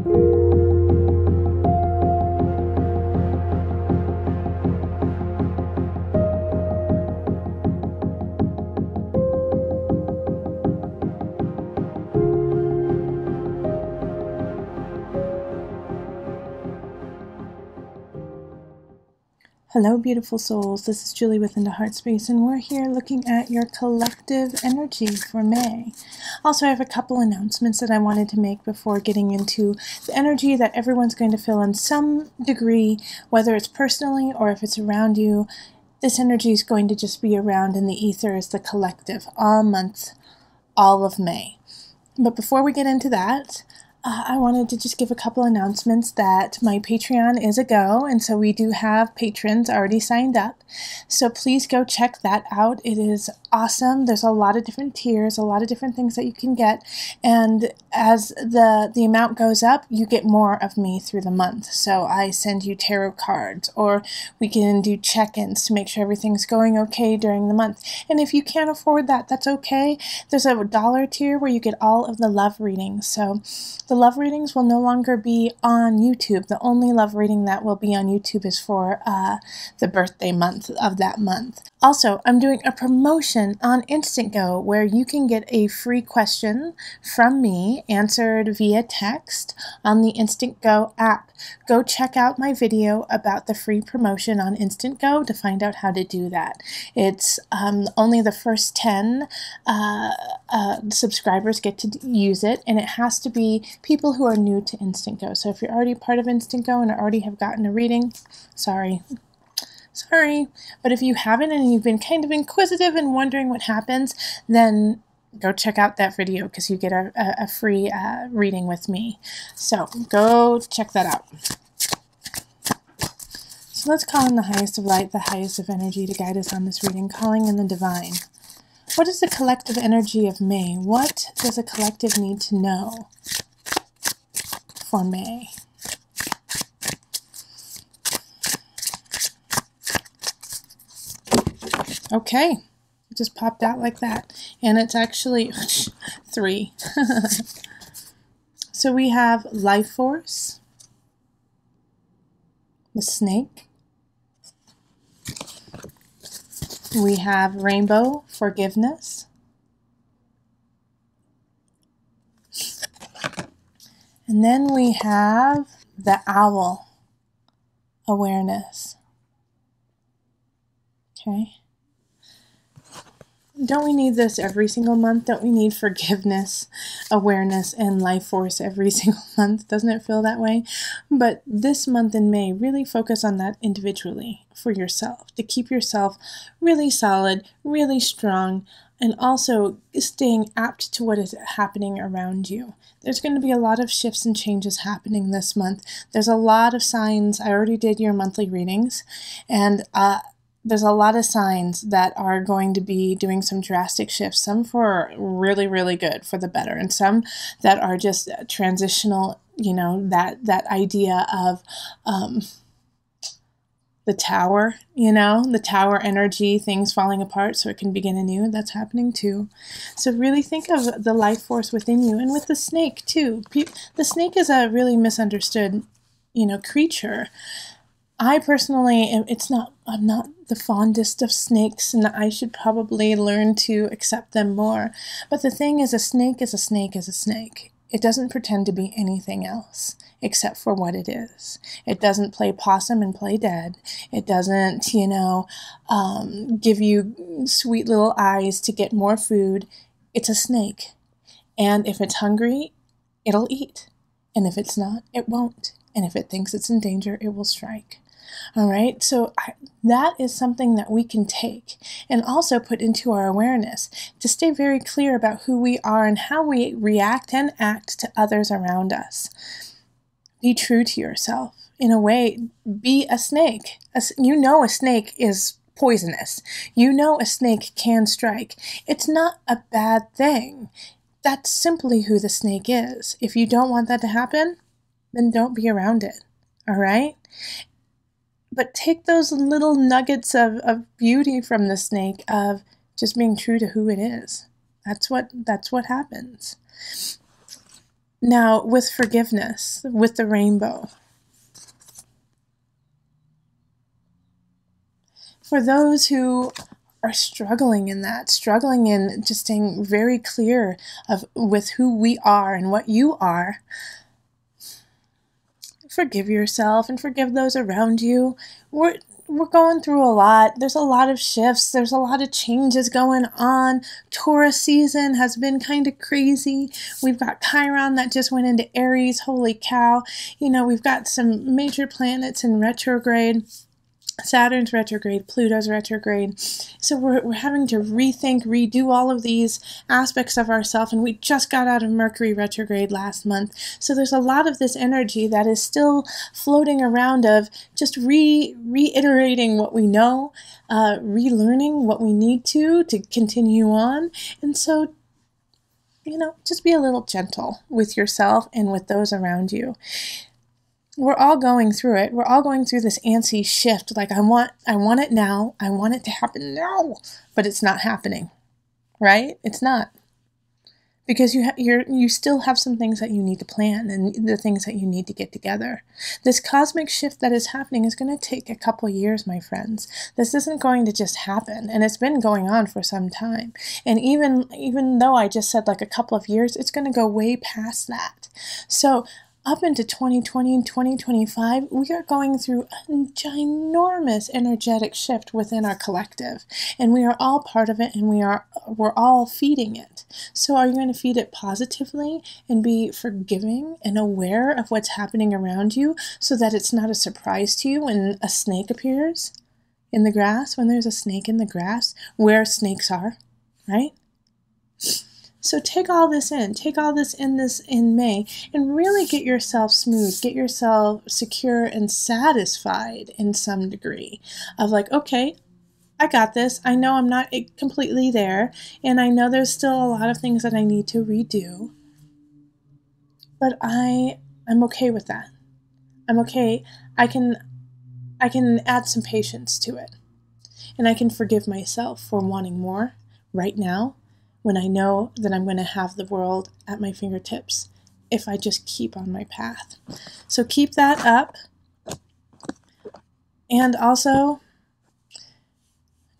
Hello, beautiful souls. This is Julie with Heartspace, and we're here looking at your collective energy for May. Also, I have a couple announcements that I wanted to make before getting into the energy that everyone's going to feel in some degree, whether it's personally or if it's around you. This energy is going to just be around in the ether as the collective all month, all of May. But before we get into that, I wanted to just give a couple announcements that my Patreon is a go, and so we do have patrons already signed up. So please go check that out. It is awesome. There's a lot of different tiers, a lot of different things that you can get, and as the amount goes up, you get more of me through the month. So I send you tarot cards, or we can do check-ins to make sure everything's going okay during the month. And if you can't afford that, that's okay. There's a $1 tier where you get all of the love readings. So the love readings will no longer be on YouTube. The only love reading that will be on YouTube is for the birthday month of that month. Also, I'm doing a promotion on Instant Go where you can get a free question from me answered via text on the Instant Go app. Go check out my video about the free promotion on Instant Go to find out how to do that. It's only the first 10 subscribers get to use it, and it has to be people who are new to Instant Go. So if you're already part of Instant Go and already have gotten a reading, sorry. But if you haven't and you've been kind of inquisitive and wondering what happens, then go check out that video because you get a free reading with me. So go check that out. So let's call in the highest of light, the highest of energy to guide us on this reading, calling in the divine. What is the collective energy of May? What does a collective need to know for May? Okay, it just popped out like that. And it's actually 3. So we have life force, the snake. We have rainbow, forgiveness. And then we have the owl, awareness. Okay. Don't we need this every single month? Don't we need forgiveness, awareness, and life force every single month? Doesn't it feel that way? But this month in May, really focus on that individually for yourself, to keep yourself really solid, really strong, and also staying apt to what is happening around you. There's going to be a lot of shifts and changes happening this month. There's a lot of signs. I already did your monthly readings, and there's a lot of signs that are going to be doing some drastic shifts, some for really, really good, for the better, and some that are just transitional, you know, that idea of the tower, you know, the tower energy, things falling apart so it can begin anew. That's happening too. So really think of the life force within you, and with the snake too. The snake is a really misunderstood, you know, creature. I personally, I'm not the fondest of snakes, and I should probably learn to accept them more. But the thing is, a snake is a snake is a snake. It doesn't pretend to be anything else except for what it is. It doesn't play possum and play dead. It doesn't, you know, give you sweet little eyes to get more food. It's a snake. And if it's hungry, it'll eat. And if it's not, it won't. And if it thinks it's in danger, it will strike. All right, so that is something that we can take and also put into our awareness to stay very clear about who we are and how we react and act to others around us. Be true to yourself. In a way, be a snake. You know a snake is poisonous. You know a snake can strike. It's not a bad thing. That's simply who the snake is. If you don't want that to happen, then don't be around it. All right? But take those little nuggets of beauty from the snake of just being true to who it is. That's what happens. Now, with forgiveness, with the rainbow, for those who are struggling in that, struggling in just staying very clear with who we are and what you are, forgive yourself and forgive those around you. We're going through a lot. There's a lot of shifts. There's a lot of changes going on. Taurus season has been kind of crazy. We've got Chiron that just went into Aries. Holy cow. We've got some major planets in retrograde. Saturn's retrograde, Pluto's retrograde. So we're having to rethink, redo all of these aspects of ourselves, and we just got out of Mercury retrograde last month. So there's a lot of this energy that is still floating around of just reiterating what we know, relearning what we need to continue on. And so, just be a little gentle with yourself and with those around you. We're all going through it. We're all going through this antsy shift. Like, I want it now. I want it to happen now, but it's not happening, right? It's not, because you still have some things that you need to plan and the things that you need to get together. This cosmic shift that is happening is going to take a couple years, my friends. This isn't going to just happen, and it's been going on for some time. And even though I just said like a couple of years, it's going to go way past that. So up into 2020 and 2025, we are going through a ginormous energetic shift within our collective, and we are all part of it, and we're all feeding it. So are you going to feed it positively and be forgiving and aware of what's happening around you so that it's not a surprise to you when a snake appears in the grass, when there's a snake in the grass, where snakes are, right? So take all this in May, and really get yourself smooth, get yourself secure and satisfied in some degree of like, okay, I got this. I know I'm not completely there, and I know there's still a lot of things that I need to redo, but I'm okay with that. I'm okay. I can add some patience to it, and I can forgive myself for wanting more right now, when I know that I'm going to have the world at my fingertips if I just keep on my path. So keep that up. And also,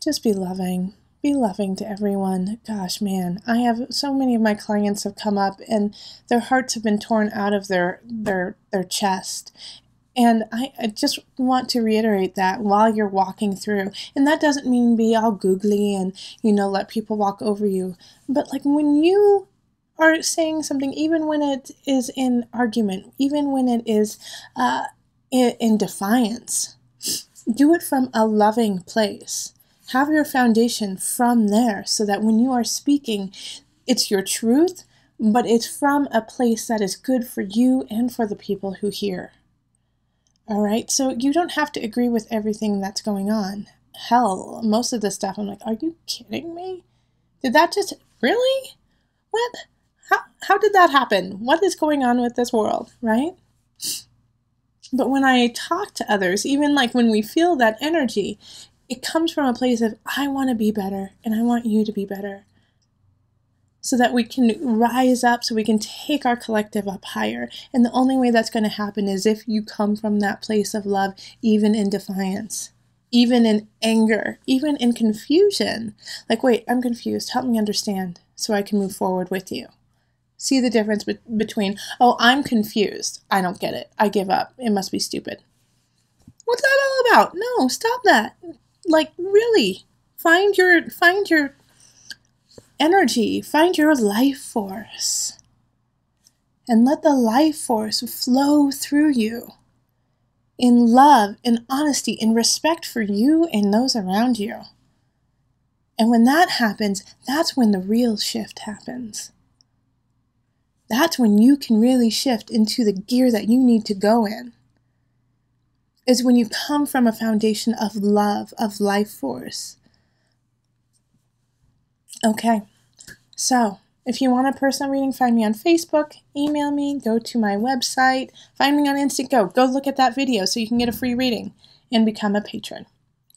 just be loving. Be loving to everyone. Gosh, man, I have so many of my clients have come up and their hearts have been torn out of their chest. And I just want to reiterate that while you're walking through. And that doesn't mean be all googly and, let people walk over you. But like when you are saying something, even when it is in argument, even when it is in defiance, do it from a loving place. Have your foundation from there so that when you are speaking, it's your truth, but it's from a place that is good for you and for the people who hear. All right, so you don't have to agree with everything that's going on. Hell, most of the stuff, I'm like, are you kidding me? Did that just, really? What? How did that happen? What is going on with this world, right? But when I talk to others, even like when we feel that energy, it comes from a place of, I want to be better, and I want you to be better, so that we can rise up, so we can take our collective up higher. And the only way that's going to happen is if you come from that place of love, even in defiance, even in anger, even in confusion. Like, wait, I'm confused. Help me understand so I can move forward with you. See the difference between, oh, I'm confused. I don't get it. I give up. It must be stupid. What's that all about? No, stop that. Like, really, find your energy, find your life force, and let the life force flow through you in love, in honesty, in respect for you and those around you. And when that happens, that's when the real shift happens. That's when you can really shift into the gear that you need to go in. Is when you come from a foundation of love, of life force. Okay, so if you want a personal reading, find me on Facebook, email me, go to my website, find me on Instant Go. Go look at that video so you can get a free reading and become a patron.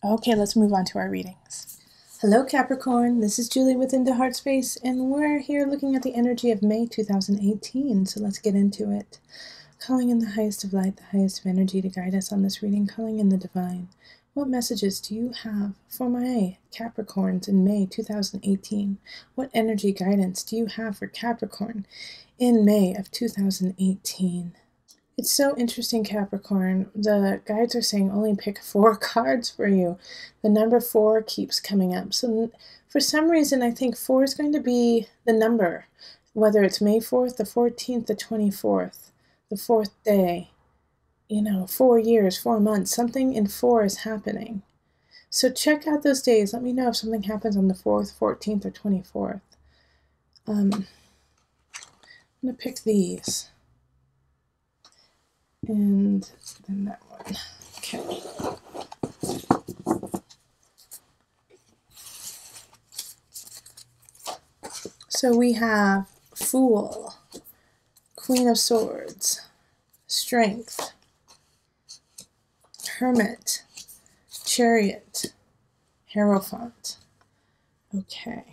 Okay, let's move on to our readings. Hello Capricorn, this is Julie with Into Heartspace, and we're here looking at the energy of May 2018, so let's get into it. Calling in the highest of light, the highest of energy to guide us on this reading, calling in the divine. What messages do you have for my Capricorns in May 2018? What energy guidance do you have for Capricorn in May of 2018? It's so interesting, Capricorn. The guides are saying only pick 4 cards for you. The number 4 keeps coming up. So for some reason, I think 4 is going to be the number, whether it's May 4th, the 14th, the 24th, the 4th day, 4 years, 4 months, something in 4 is happening. So check out those days. Let me know if something happens on the 4th, 14th, or 24th. I'm going to pick these. And then that one. Okay. So we have Fool, Queen of Swords, Strength, Hermit, Chariot, Hierophant. Okay.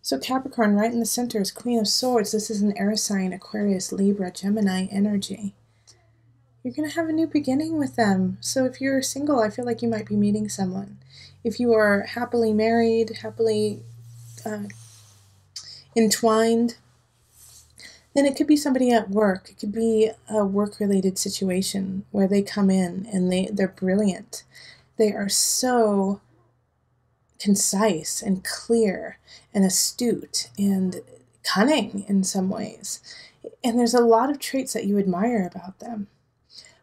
So Capricorn, right in the center is Queen of Swords. This is an air sign, Aquarius, Libra, Gemini energy. You're going to have a new beginning with them. So if you're single, I feel like you might be meeting someone. If you are happily married, happily entwined, then it could be somebody at work. It could be a work-related situation where they come in and they're brilliant. They are so concise and clear and astute and cunning in some ways. And there's a lot of traits that you admire about them.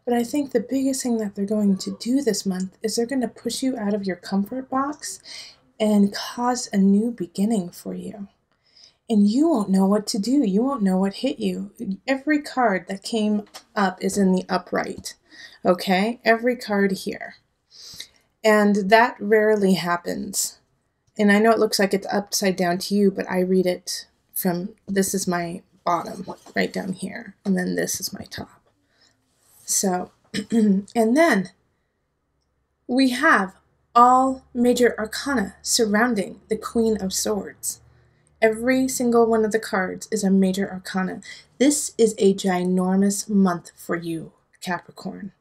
But I think the biggest thing that they're going to do this month is they're going to push you out of your comfort box and cause a new beginning for you. And you won't know what to do. You won't know what hit you. Every card that came up is in the upright. Okay? Every card here. And that rarely happens. And I know it looks like it's upside down to you, but I read it from, this is my bottom, right down here. And then this is my top. So, and then we have all major arcana surrounding the Queen of Swords. Every single one of the cards is a major arcana. This is a ginormous month for you, Capricorn.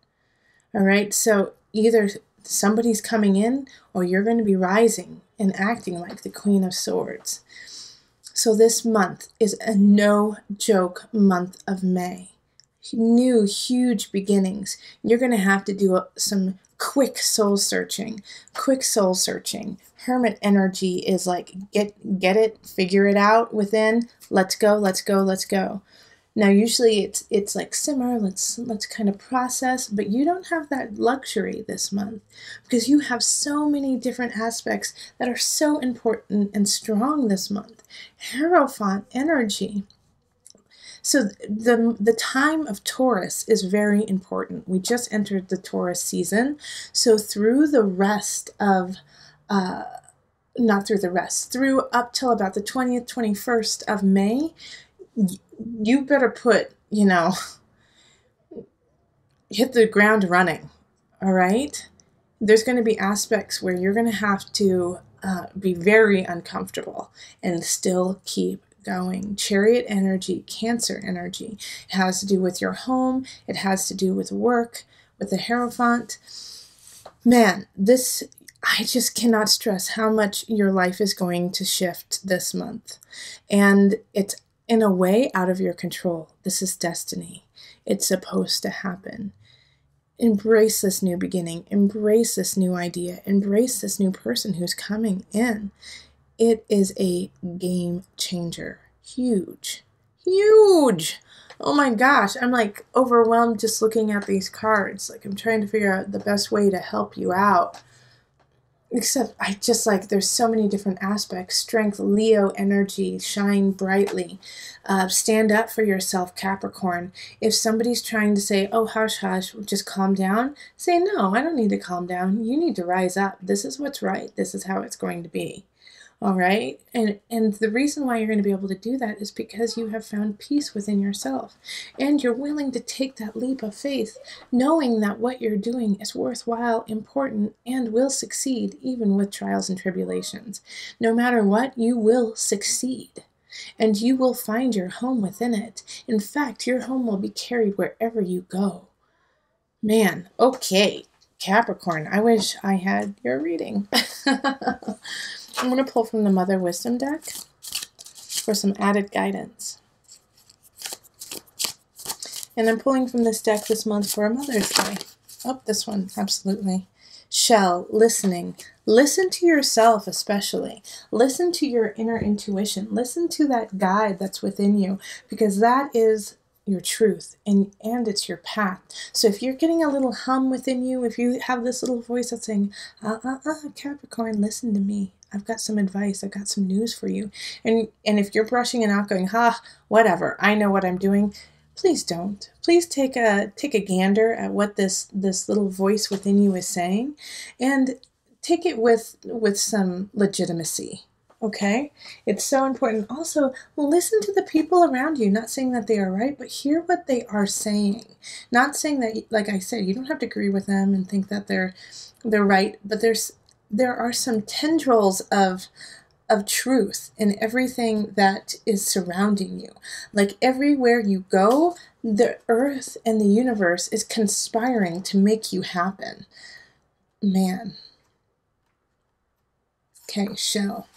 All right, so either somebody's coming in or you're going to be rising and acting like the Queen of Swords. So this month is a no-joke month of May. New, huge beginnings. You're going to have to do some quick soul searching. Hermit energy is like, get it, figure it out within. Let's go. Now, usually it's like simmer, let's kind of process, but you don't have that luxury this month because you have so many different aspects that are so important and strong this month. Hierophant energy. So the time of Taurus is very important. We just entered the Taurus season. So through the rest of, through up till about the 20th, 21st of May, you better put, hit the ground running, all right? There's going to be aspects where you're going to have to be very uncomfortable and still keep going. Chariot energy, Cancer energy. It has to do with your home. It has to do with work, with the Hierophant. Man, I just cannot stress how much your life is going to shift this month. And it's in a way out of your control. This is destiny. It's supposed to happen. Embrace this new beginning. Embrace this new idea. Embrace this new person who's coming in. It is a game changer. Huge. Oh my gosh. I'm like overwhelmed just looking at these cards. Like I'm trying to figure out the best way to help you out. Except I just there's so many different aspects. Strength, Leo energy, shine brightly. Stand up for yourself, Capricorn. If somebody's trying to say, oh, hush, hush, just calm down, say, no, I don't need to calm down. You need to rise up. This is what's right. This is how it's going to be. All right. And the reason why you're going to be able to do that is because you have found peace within yourself. And you're willing to take that leap of faith, knowing that what you're doing is worthwhile, important, and will succeed even with trials and tribulations. No matter what, you will succeed. And you will find your home within it. In fact, your home will be carried wherever you go. Man, okay. Capricorn, I wish I had your reading. I'm going to pull from the Mother Wisdom deck for some added guidance. And I'm pulling from this deck this month for a Mother's Day. Oh, this one, absolutely. Shell, listening. Listen to yourself especially. Listen to your inner intuition. Listen to that guide that's within you, because that is your truth, and it's your path. So if you're getting a little hum within you, if you have this little voice that's saying, Capricorn, listen to me. I've got some advice. I've got some news for you. And if you're brushing it out going, whatever, I know what I'm doing. Please don't. Please take a gander at what this little voice within you is saying, and take it with some legitimacy. Okay? It's so important. Also, listen to the people around you. Not saying that they are right, but hear what they are saying. Not saying that, like I said, you don't have to agree with them and think that they're right, but there are some tendrils of truth in everything that is surrounding you. Like everywhere you go, the earth and the universe is conspiring to make you happen. Man. Okay, Shell.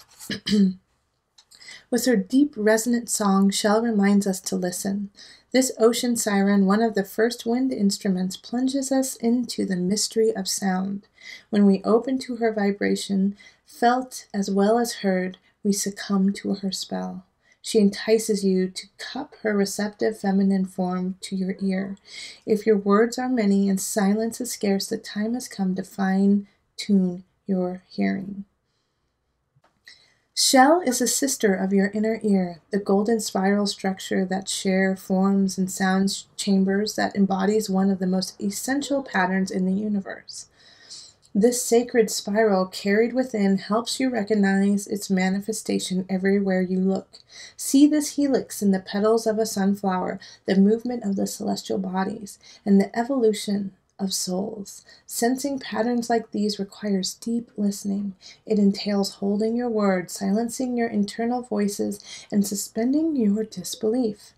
With her deep, resonant song, Shell reminds us to listen. This ocean siren, one of the first wind instruments, plunges us into the mystery of sound. When we open to her vibration, felt as well as heard, we succumb to her spell. She entices you to cup her receptive feminine form to your ear. If your words are many and silence is scarce, the time has come to fine-tune your hearing. Shell is a sister of your inner ear, the golden spiral structure that share forms and sounds chambers that embodies one of the most essential patterns in the universe. This sacred spiral carried within helps you recognize its manifestation everywhere you look. See this helix in the petals of a sunflower, the movement of the celestial bodies, and the evolution of souls. Sensing patterns like these requires deep listening. It entails holding your words, silencing your internal voices, and suspending your disbelief.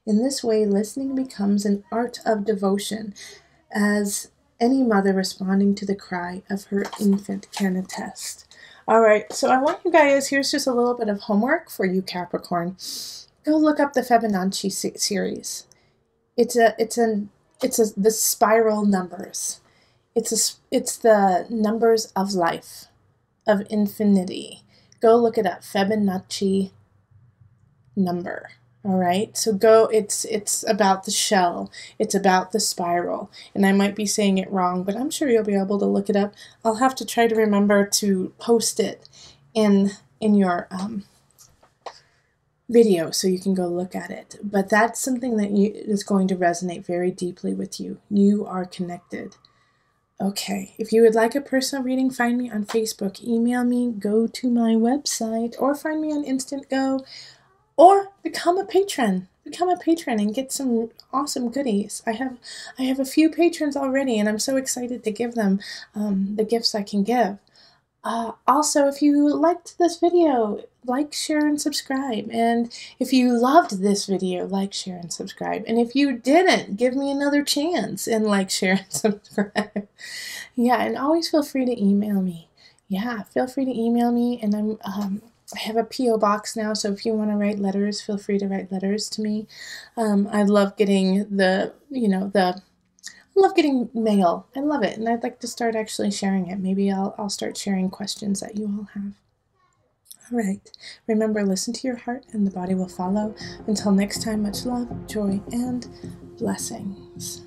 In this way, listening becomes an art of devotion, as any mother responding to the cry of her infant can attest. All right, so I want you guys, here's just a little bit of homework for you, Capricorn. Go look up the Fibonacci series. It's the spiral numbers. It's the numbers of life, of infinity. Go look it up, Fibonacci number. All right, so it's about the shell. It's about the spiral. And I might be saying it wrong, but I'm sure you'll be able to look it up. I'll have to try to remember to post it in your video so you can go look at it. But that's something that is going to resonate very deeply with you. You are connected. Okay, if you would like a personal reading, find me on Facebook, email me, go to my website, or find me on Instant Go, or become a patron. Become a patron and get some awesome goodies. I have a few patrons already, and I'm so excited to give them the gifts I can give. Also, if you liked this video, like, share, and subscribe. And if you loved this video, like, share, and subscribe. And if you didn't, give me another chance and like, share, and subscribe. Yeah, and always feel free to email me. Yeah, feel free to email me. And I have a P.O. box now, so if you want to write letters, feel free to write letters to me. I love getting I love getting mail. I love it, and I'd like to start actually sharing it. Maybe I'll start sharing questions that you all have. All right. Remember, listen to your heart, and the body will follow. Until next time, much love, joy, and blessings.